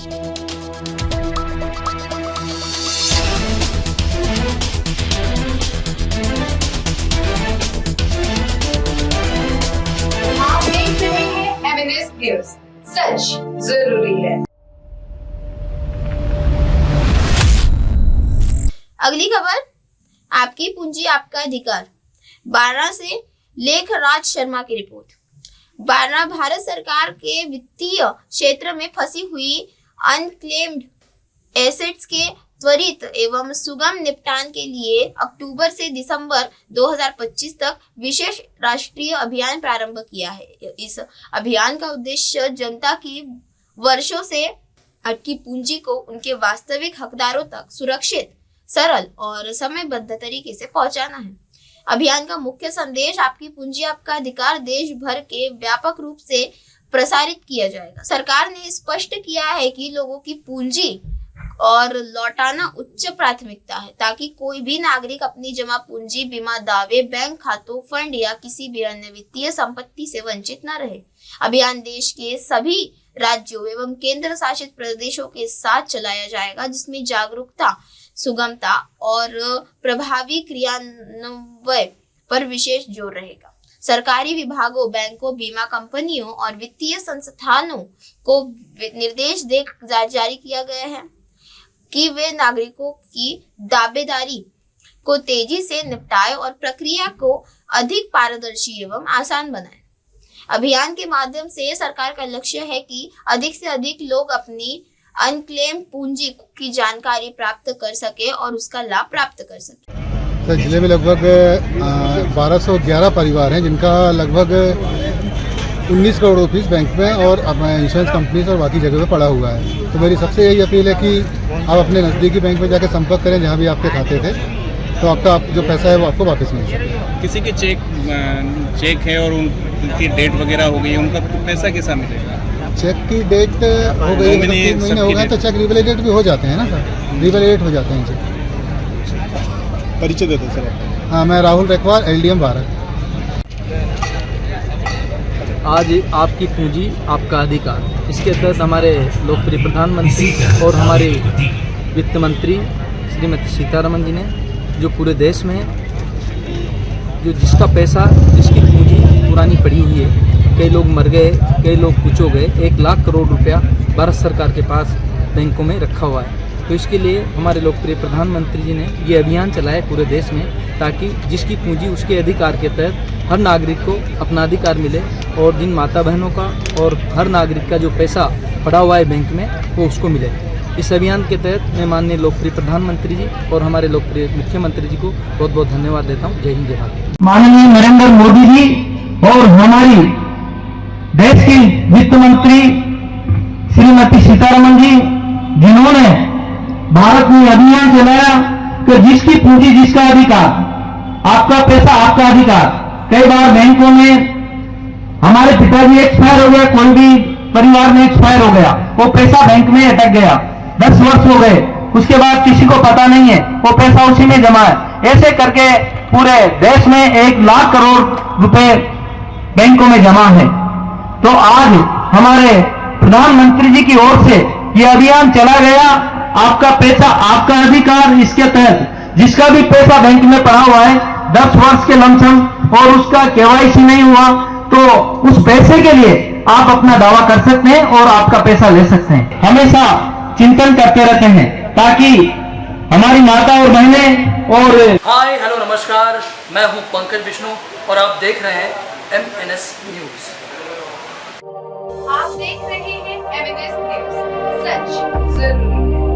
आप देख रहे हैं MNS न्यूज, सच जरूरी है। अगली खबर, आपकी पूंजी आपका अधिकार। बारना से लेखराज शर्मा की रिपोर्ट। बारना भारत सरकार के वित्तीय क्षेत्र में फंसी हुई अनक्लेम्ड एसेट्स के त्वरित एवं सुगम निपटान के लिए अक्टूबर से दिसंबर 2025 तक विशेष राष्ट्रीय अभियान प्रारंभ किया है। इस अभियान का उद्देश्य जनता की वर्षों से अटकी पूंजी को उनके वास्तविक हकदारों तक सुरक्षित, सरल और समयबद्ध तरीके से पहुंचाना है। अभियान का मुख्य संदेश आपकी पूंजी आपका अधिकार देश भर के व्यापक रूप से प्रसारित किया जाएगा। सरकार ने स्पष्ट किया है कि लोगों की पूंजी और लौटाना उच्च प्राथमिकता है, ताकि कोई भी नागरिक अपनी जमा पूंजी, बीमा दावे, बैंक खातों, फंड या किसी भी अन्य वित्तीय संपत्ति से वंचित न रहे। अभियान देश के सभी राज्यों एवं केंद्र शासित प्रदेशों के साथ चलाया जाएगा, जिसमें जागरूकता, सुगमता और प्रभावी क्रियान्वयन पर विशेष जोर रहेगा। सरकारी विभागों, बैंकों, बीमा कंपनियों और वित्तीय संस्थानों को निर्देश जारी किया गया है कि वे नागरिकों की दावेदारी को तेजी से निपटाएं और प्रक्रिया को अधिक पारदर्शी एवं आसान बनाएं। अभियान के माध्यम से सरकार का लक्ष्य है कि अधिक से अधिक लोग अपनी अनक्लेम पूंजी की जानकारी प्राप्त कर सके और उसका लाभ प्राप्त कर सके। सर, जिले में लगभग 1211 परिवार हैं, जिनका लगभग 19 करोड़ रुपीस बैंक में और इंश्योरेंस कंपनीज और बाकी जगह पे पड़ा हुआ है। तो मेरी सबसे यही अपील है कि आप अपने नज़दीकी बैंक में जाकर संपर्क करें, जहाँ भी आपके खाते थे, तो आपका जो पैसा है वो आपको वापस मिल सके। किसी के चेक है और उनकी डेट वगैरह हो गई है, उनका पैसा कैसा मिलेगा? चेक की डेट हो गई, 3 महीने हो गए तो चेक रिवैलिडेट भी हो जाते हैं ना सर, रिवैलिडेट हो जाते हैं चेक। परिचय देते सर। हाँ, मैं राहुल रेखवाल, LDM भारत। आज आपकी पूंजी आपका अधिकार, इसके तहत हमारे लोकप्रिय प्रधानमंत्री और हमारे वित्त मंत्री श्रीमती सीतारमन जी ने जो पूरे देश में जो जिसका पैसा, जिसकी पूंजी पुरानी पड़ी हुई है, कई लोग मर गए, कई लोग कुछ हो गए, 1 लाख करोड़ रुपया भारत सरकार के पास बैंकों में रखा हुआ है। तो इसके लिए हमारे लोकप्रिय प्रधानमंत्री जी ने ये अभियान चलाया पूरे देश में, ताकि जिसकी पूंजी उसके अधिकार के तहत हर नागरिक को अपना अधिकार मिले और जिन माता बहनों का और हर नागरिक का जो पैसा पड़ा हुआ है बैंक में वो उसको मिले। इस अभियान के तहत मैं माननीय लोकप्रिय प्रधानमंत्री जी और हमारे लोकप्रिय मुख्यमंत्री जी को बहुत बहुत धन्यवाद देता हूँ। जय हिंद, जय भारत। माननीय नरेंद्र मोदी जी और हमारी देश की वित्त मंत्री श्रीमती सीतारमन जी, जिन्होंने भारत में अभियान चलाया कि जिसकी पूंजी जिसका अधिकार, आपका पैसा आपका अधिकार। कई बार बैंकों में हमारे पिताजी एक्सपायर हो गया, कोई भी परिवार में एक्सपायर हो गया, वो पैसा बैंक में अटक गया, 10 वर्ष हो गए, उसके बाद किसी को पता नहीं है, वो पैसा उसी में जमा है। ऐसे करके पूरे देश में 1 लाख करोड़ रुपए बैंकों में जमा है। तो आज हमारे प्रधानमंत्री जी की ओर से ये अभियान चला गया, आपका पैसा आपका अधिकार। इसके तहत जिसका भी पैसा बैंक में पड़ा हुआ है 10 वर्ष के लमसम और उसका KYC नहीं हुआ, तो उस पैसे के लिए आप अपना दावा कर सकते हैं और आपका पैसा ले सकते हैं। हमेशा चिंतन करते रहते हैं ताकि हमारी माता और बहनें और हाय हेलो नमस्कार, मैं हूं पंकज विष्णु और आप देख रहे हैं MNS न्यूज। आप देख रहे हैं MNS न्यूज, सच जरूरी है।